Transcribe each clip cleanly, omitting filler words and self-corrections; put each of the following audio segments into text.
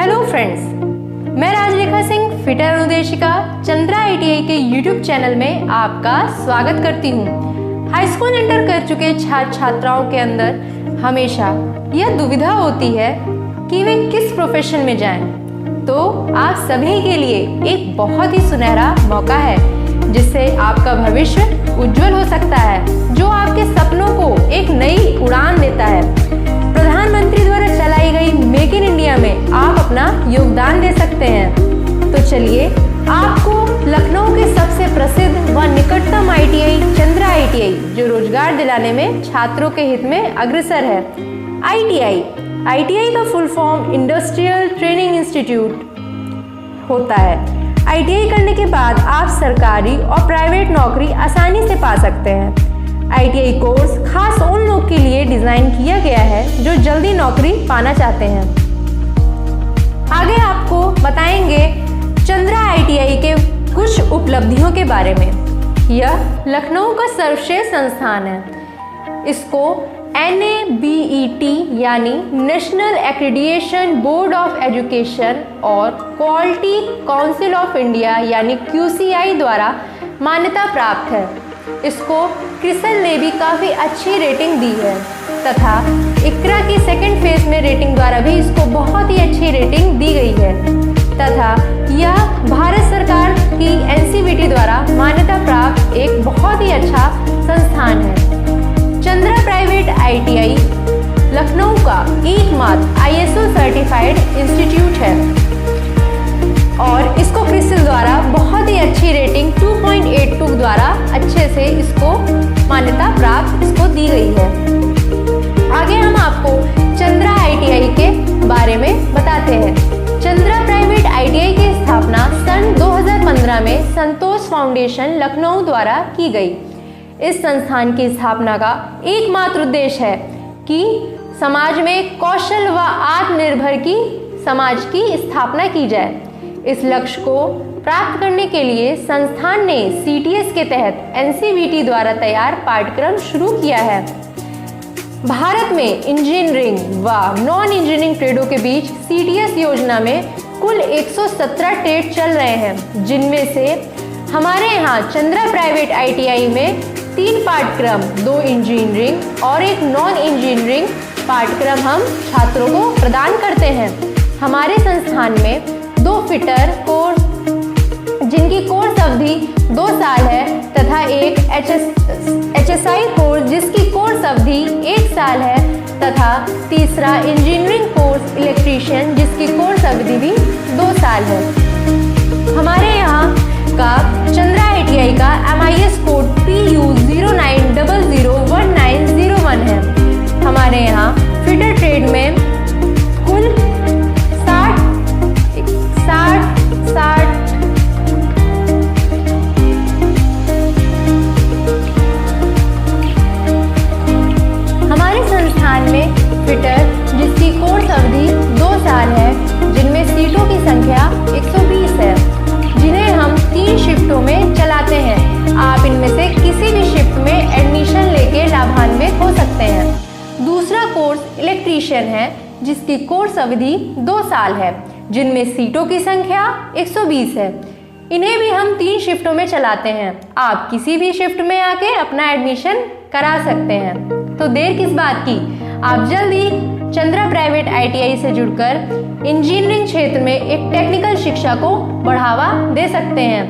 Hello friends, मैं राजरेखा Singh fitter अनुदेशिका Chandra ITI के YouTube channel में आपका स्वागत करती हूँ। हाई स्कूल इंटर कर चुके छात्र छात्राओं के अंदर हमेशा यह दुविधा होती है कि वे किस प्रोफेशन में जाएं। तो आप सभी के लिए एक बहुत ही सुनहरा मौका है जिससे आपका भविष्य उज्जवल हो सकता है, जो आपके सपनों को एक नई उड़ान देता है। प्रधानमंत्री द्वारा चलाई गई मेक इन इंडिया में आप अपना योगदान दे सकते हैं। तो चलिए आपको लखनऊ के सबसे प्रसिद्ध व निकटतम ITI चंद्रा ITI, जो रोजगार दिलाने में छात्रों के हित में अग्रसर है। ITI का full form industrial training institute होता है। ITI करने के बाद आप सरकारी और प्राइवेट नौकरी आसानी से पा सकते हैं। ITI कोर्स खास उन लोग के लिए डिजाइन किया गया है जो जल्दी नौकरी पाना चाहते हैं। आगे आपको बताएंगे चंद्रा ITI के कुछ उपलब्धियों के बारे में। यह लखनऊ का सर्वश्रेष्ठ संस्थान है। इसको NABET यानी national accreditation board of education और क्वालिटी काउंसिल ऑफ इंडिया यानी QCI द्वारा मान्यता प्राप्त है। इसको क्रिसल ने भी काफ़ी अच्छी रेटिंग दी है तथा इक्रा की सेकंड फेज में रेटिंग द्वारा भी इसको बहुत ही अच्छी रेटिंग दी गई है तथा यह भारत सरकार की NCVT द्वारा मान्यता प्राप्त एक बहुत ही अच्छा संस्थान है। चंद्रा प्राइवेट ITI लखनऊ का एकमात्र ISO सर्टिफाइड इंस्टीट्यूट है और इसको क्रिसल द्वारा बहुत ही अच्छी रेटिंग 2.82 द्वारा अच्छे से इसको मान्यता प्राप्त इसको दी गई है। आगे हम आपको चंद्रा ITI के बारे में बताते हैं। चंद्रा प्राइवेट ITI की स्थापना सन 2015 में संतोष फाउंडेशन लखनऊ द्वारा की गई। इस संस्थान की स्थापना का एकमात्र उद्देश्य है कि समाज में कौशल व आत्मनिर्भर की समाज की स्थापना की जाए। इस लक्ष्य को प्राप्त करने के लिए संस्थान ने CTS के तहत NCVT द्वारा तैयार पाठ्यक्रम शुरू किया है। भारत में इंजीनियरिंग व नॉन इंजीनियरिंग ट्रेडों के बीच CTS योजना में कुल 117 ट्रेड चल रहे हैं, जिनमें से हमारे यहाँ चंद्रा प्राइवेट ITI में 3 पाठ्यक्रम, 2 इंजीनियरिंग और 1 नॉन इंजीनियरिंग पाठ्यक्रम हम छात्रों को प्रदान करते हैं। हमारे संस्थान में 2 फिटर कोर्स जिनकी कोर्स अवधि 2 साल है तथा एक HSI कोर्स जिसकी कोर्स अवधि 1 साल है तथा तीसरा इंजीनियरिंग कोर्स इलेक्ट्रीशियन जिसकी कोर्स अवधि भी 2 साल है। हमारे यहाँ का चंद्रा ITI का MIS कोड PU 09001901 है। हमारे यहाँ फिटर ट्रेड में कुल 60 हमारे संस्थान में फिटर जिसकी कोर्स अवधि 2 साल है, जिनमें सीटों की संख्या 120 है, जिन्हें हम 3 शिफ्टों में चलाते हैं। आप इनमें से किसी भी शिफ्ट में एडमिशन लेके लाभान्वित हो सकते हैं। दूसरा कोर्स इलेक्ट्रीशियन है जिसकी कोर्स अवधि 2 साल है, जिनमें सीटों की संख्या 120 है। इन्हें भी हम 3 शिफ्टों में चलाते हैं। आप किसी भी शिफ्ट में आके अपना एडमिशन करा सकते हैं। तो देर किस बात की, आप जल्दी चंद्रा प्राइवेट ITI से जुड़कर इंजीनियरिंग क्षेत्र में एक टेक्निकल शिक्षा को बढ़ावा दे सकते हैं।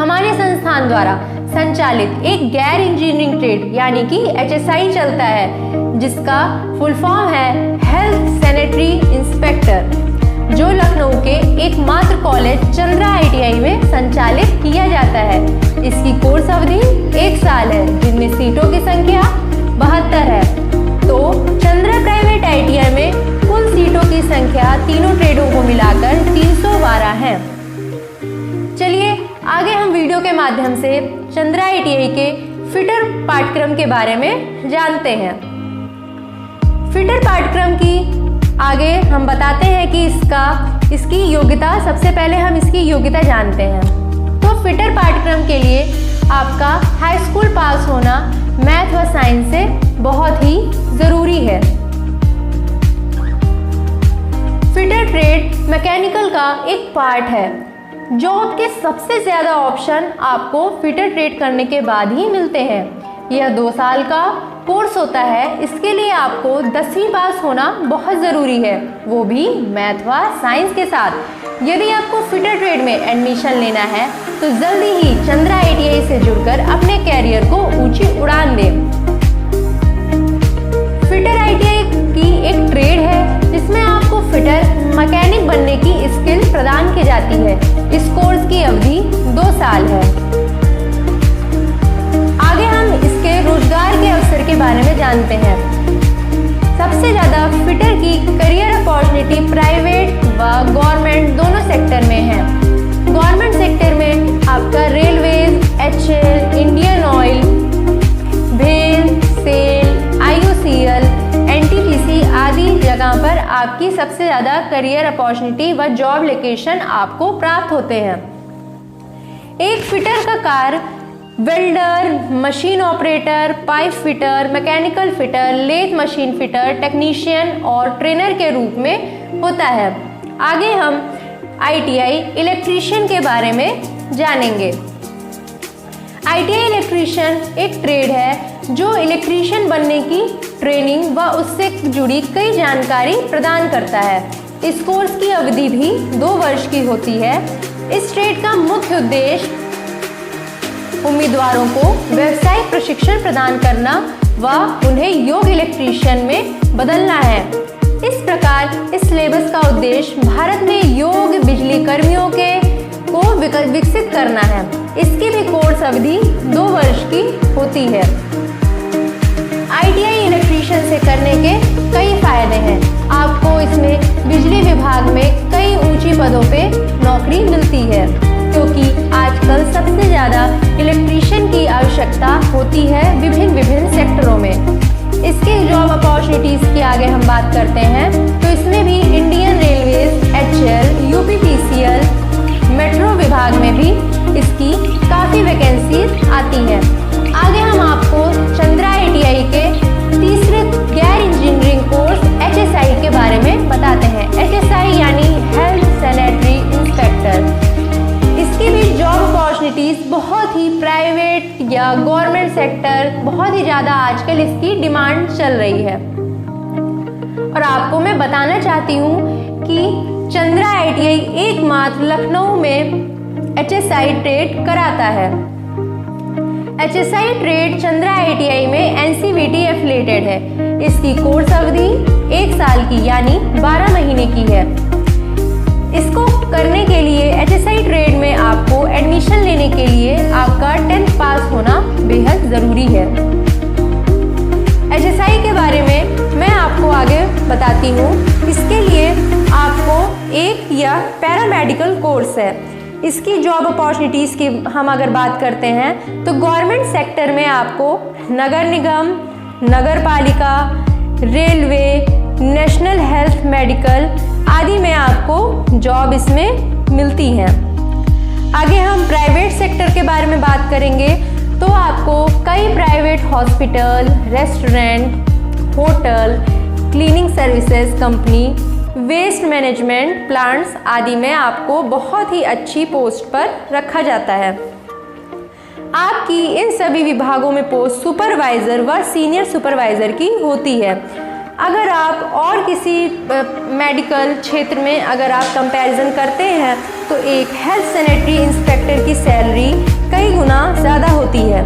हमारे संस्थान द्वारा संचालित एक गैर इंजीनियरिंग ट्रेड यानी कि HSI चलता है, जिसका फुल फॉर्म है हेल्थ सैनिटरी इंस्पेक्टर, जो लखनऊ के एकमात्र कॉलेज चंद्रा ITI में संचालित किया जाता है। इसकी कोर्स अवधि 1 साल है, जिनमें सीटों की संख्या 72 है। तो चंद्रा प्राइवेट ITI में कुल सीटों की संख्या तीनों ट्रेडों को मिलाकर 312 है। चलिए आगे हम वीडियो के माध्यम से चंद्रा ITI के फिटर पाठ्यक्रम के बारे में जानते हैं। फिटर पाठ्यक्रम की आगे हम बताते हैं कि इसकी योग्यता, सबसे पहले हम इसकी योग्यता जानते हैं। तो फिटर पाठ्यक्रम के लिए आपका हाई स्कूल पास होना मैथ व साइंस से बहुत ही ज़रूरी है। फिटर ट्रेड मैकेनिकल का एक पार्ट है। जॉब के सबसे ज़्यादा ऑप्शन आपको फिटर ट्रेड करने के बाद ही मिलते हैं। यह 2 साल का कोर्स होता है। इसके लिए आपको 10वीं पास होना बहुत ज़रूरी है, वो भी मैथ व साइंस के साथ। यदि आपको फिटर ट्रेड में एडमिशन लेना है तो जल्दी ही चंद्रा ITI से जुड़कर अपने कैरियर को ऊंची उड़ान दें। फिटर ITI की एक ट्रेड है जिसमें आपको फिटर मैकेनिक बनने की स्किल प्रदान की जाती है। इस कोर्स की अवधि 2 साल है। आगे हम इसके रोजगार के अवसर के बारे में जानते हैं। सबसे ज़्यादा फिटर की करियर अपॉर्चुनिटी प्राइवेट व गवर्नमेंट दोनों सेक्टर में है। गवर्नमेंट सेक्टर में आपका रेलवेज, HAL, इंडियन ऑयल, भेल, सेल, IOCL, NTPC आदि जगह पर आपकी सबसे ज़्यादा करियर अपॉर्चुनिटी व जॉब लोकेशन आपको प्राप्त होते हैं। एक फिटर का कार्य welder, machine operator, pipe fitter, mechanical fitter, lathe machine fitter, technician और ट्रेनर के रूप में होता है। आगे हम ITI इलेक्ट्रीशियन के बारे में जानेंगे। ITI इलेक्ट्रीशियन एक ट्रेड है जो इलेक्ट्रीशियन बनने की ट्रेनिंग व उससे जुड़ी कई जानकारी प्रदान करता है। इस कोर्स की अवधि भी 2 वर्ष की होती है। इस ट्रेड का मुख्य उद्देश्य उम्मीदवारों को व्यावसायिक प्रशिक्षण प्रदान करना व उन्हें योग्य इलेक्ट्रीशियन में बदलना है। इस प्रकार इस सिलेबस का उद्देश्य भारत में योग्य बिजली कर्मियों को विकसित करना है। इसकी भी कोर्स अवधि 2 वर्ष की होती है। ITI इलेक्ट्रीशियन से करने के कई फायदे हैं। आपको इसमें बिजली विभाग में कई ऊंची पदों पे नौकरी मिलती है, क्योंकि आजकल सबसे ज़्यादा इलेक्ट्रीशियन की आवश्यकता होती है विभिन्न सेक्टरों में। इसके जॉब अपॉर्चुनिटीज़ की आगे हम बात करते हैं तो इसमें भी Indian railways, HAL, UPPCL, metro विभाग में भी इसकी काफ़ी वैकेंसीज आती हैं। आगे हम आपको चंद्रा ITI के तीसरे गैर इंजीनियरिंग कोर्स HSI के बारे में बताते हैं। HSI यानी हेल्थ सैनिटरी इंस्पेक्टर। इसकी भी जॉब अपॉर्चुनिटीज़ बहुत ही प्राइवेट या गवर्नमेंट सेक्टर बहुत ही ज़्यादा आजकल इसकी डिमांड चल रही है। और आपको मैं बताना चाहती हूँ कि चंद्रा ITI एकमात्र लखनऊ में HSI ट्रेड कराता है। HSI ट्रेड चंद्रा ITI में NCVT एफिलिएटेड है। इसकी कोर्स अवधि 1 साल की यानी 12 महीने की है। इसको करने के लिए HSI ट्रेड में आपको एडमिशन लेने के लिए आपका 10th पास होना बेहद ज़रूरी है। HSI के बारे में मैं आपको आगे बताती हूँ। इसके लिए आपको एक या पैरामेडिकल कोर्स है। इसकी जॉब अपॉर्चुनिटीज़ की हम अगर बात करते हैं तो गवर्नमेंट सेक्टर में आपको नगर निगम, नगर पालिका, रेलवे, नेशनल हेल्थ मेडिकल आदि में आपको जॉब इसमें मिलती हैं। आगे हम प्राइवेट सेक्टर के बारे में बात करेंगे तो आपको कई private hospital, restaurant, hotel, cleaning services company, waste management plants आदि में आपको बहुत ही अच्छी पोस्ट पर रखा जाता है। आपकी इन सभी विभागों में पोस्ट सुपरवाइज़र व सीनियर सुपरवाइज़र की होती है। अगर आप और किसी मेडिकल क्षेत्र में अगर आप कंपैरिजन करते हैं तो एक हेल्थ सैनिटरी इंस्पेक्टर की सैलरी कई गुना ज़्यादा होती है।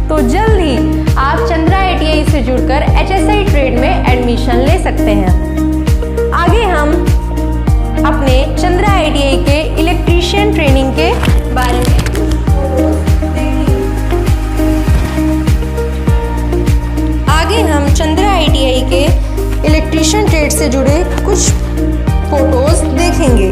तो जल्द ही आप चंद्रा ITI से जुड़कर HSI ट्रेड में एडमिशन ले सकते हैं। आगे हम अपने चंद्रा ITI के इलेक्ट्रीशियन ट्रेनिंग के बारे में चंद्रा ITI के इलेक्ट्रीशियन ट्रेड से जुड़े कुछ फोटोज देखेंगे।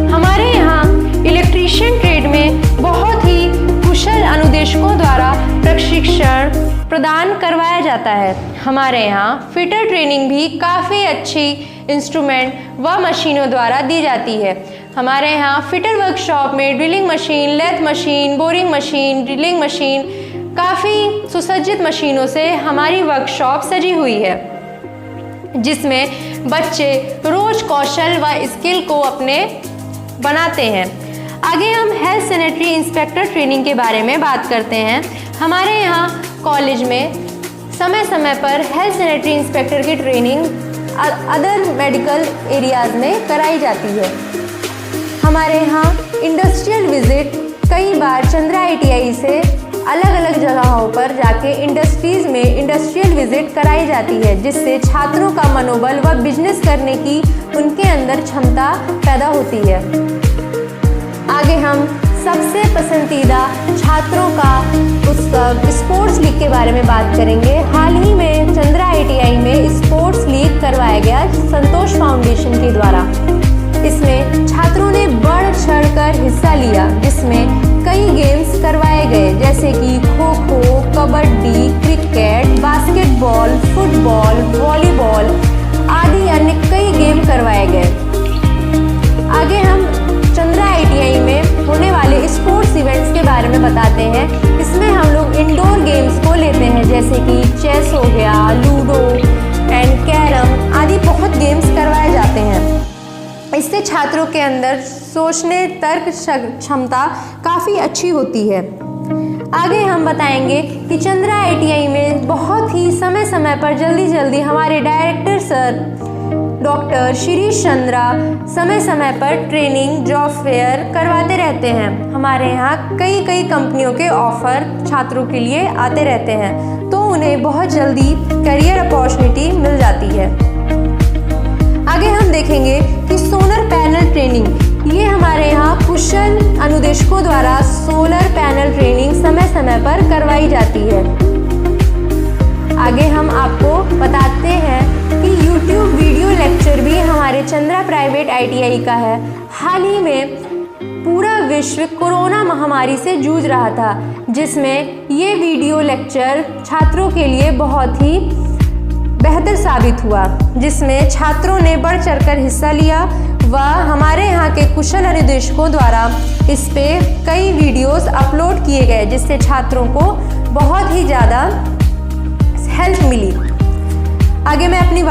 हमारे यहाँ इलेक्ट्रीशियन ट्रेड में बहुत ही कुशल अनुदेशकों द्वारा प्रशिक्षण प्रदान करवाया जाता है। हमारे यहाँ फिटर ट्रेनिंग भी काफ़ी अच्छी इंस्ट्रूमेंट व मशीनों द्वारा दी जाती है। हमारे यहाँ फिटर वर्कशॉप में drilling machine, lathe machine, boring machine, drilling machine काफ़ी सुसज्जित मशीनों से हमारी वर्कशॉप सजी हुई है। जिसमें बच्चे रोज कौशल व स्किल को अपने बनाते हैं। आगे हम हेल्थ सैनिटरी इंस्पेक्टर ट्रेनिंग के बारे में बात करते हैं। हमारे यहाँ कॉलेज में समय समय पर हेल्थ सैनिटरी इंस्पेक्टर की ट्रेनिंग अदर मेडिकल एरियाज़ में कराई जाती है। हमारे यहाँ इंडस्ट्रियल विजिट कई बार चंद्रा ITI से अलग अलग जगहों पर जाके इंडस्ट्रीज़ में इंडस्ट्रियल विजिट कराई जाती है, जिससे छात्रों का मनोबल व बिजनेस करने की उनके अंदर क्षमता पैदा होती है। आगे हम सबसे पसंदीदा छात्रों का उत्सव स्पोर्ट्स लीग के बारे में बात करेंगे। हाल ही में चंद्रा ITI में स्पोर्ट्स लीग करवाया गया संतोष फाउंडेशन के द्वारा। इसमें छात्रों ने बढ़ चढ़कर हिस्सा लिया, जिसमें कई गेम्स करवाए गए जैसे कि kho kho, kabaddi, cricket, basketball, football, volleyball आदि अन्य कई गेम करवाए गए। आगे हम चंद्रा ITI में होने वाले स्पोर्ट्स इवेंट्स के बारे में बताते हैं। इसमें हम लोग इंडोर गेम्स को लेते हैं जैसे कि चेस हो गया, लूडो एंड कैरम आदि बहुत गेम्स करवाए जाते हैं। इससे छात्रों के अंदर सोचने तर्क क्षमता काफ़ी अच्छी होती है। आगे हम बताएंगे कि चंद्रा ITI में बहुत ही समय समय पर जल्दी हमारे director sir doctor Shirish Chandra समय समय पर ट्रेनिंग जॉब फेयर करवाते रहते हैं। हमारे यहाँ कई कंपनियों के ऑफर छात्रों के लिए आते रहते हैं, तो उन्हें बहुत जल्दी करियर अपॉर्चुनिटी मिल जाती है। आगे हम देखेंगे कि सोलर पैनल ट्रेनिंग, ये हमारे यहाँ कुशल अनुदेशकों द्वारा सोलर पैनल ट्रेनिंग समय समय पर करवाई जाती है। आगे हम आपको बताते हैं कि YouTube वीडियो लेक्चर भी हमारे चंद्रा प्राइवेट ITI का है। हाल ही में पूरा विश्व कोरोना महामारी से जूझ रहा था, जिसमें ये वीडियो लेक्चर छात्रों के लिए बहुत ही बेहतर साबित हुआ, जिसमें छात्रों ने बढ़ चढ़कर हिस्सा लिया व हमारे यहाँ के कुशल अनुदेशकों द्वारा इस पे कई वीडियोस अपलोड किए गए, जिससे छात्रों को बहुत ही ज़्यादा हेल्प मिली। आगे मैं अपनी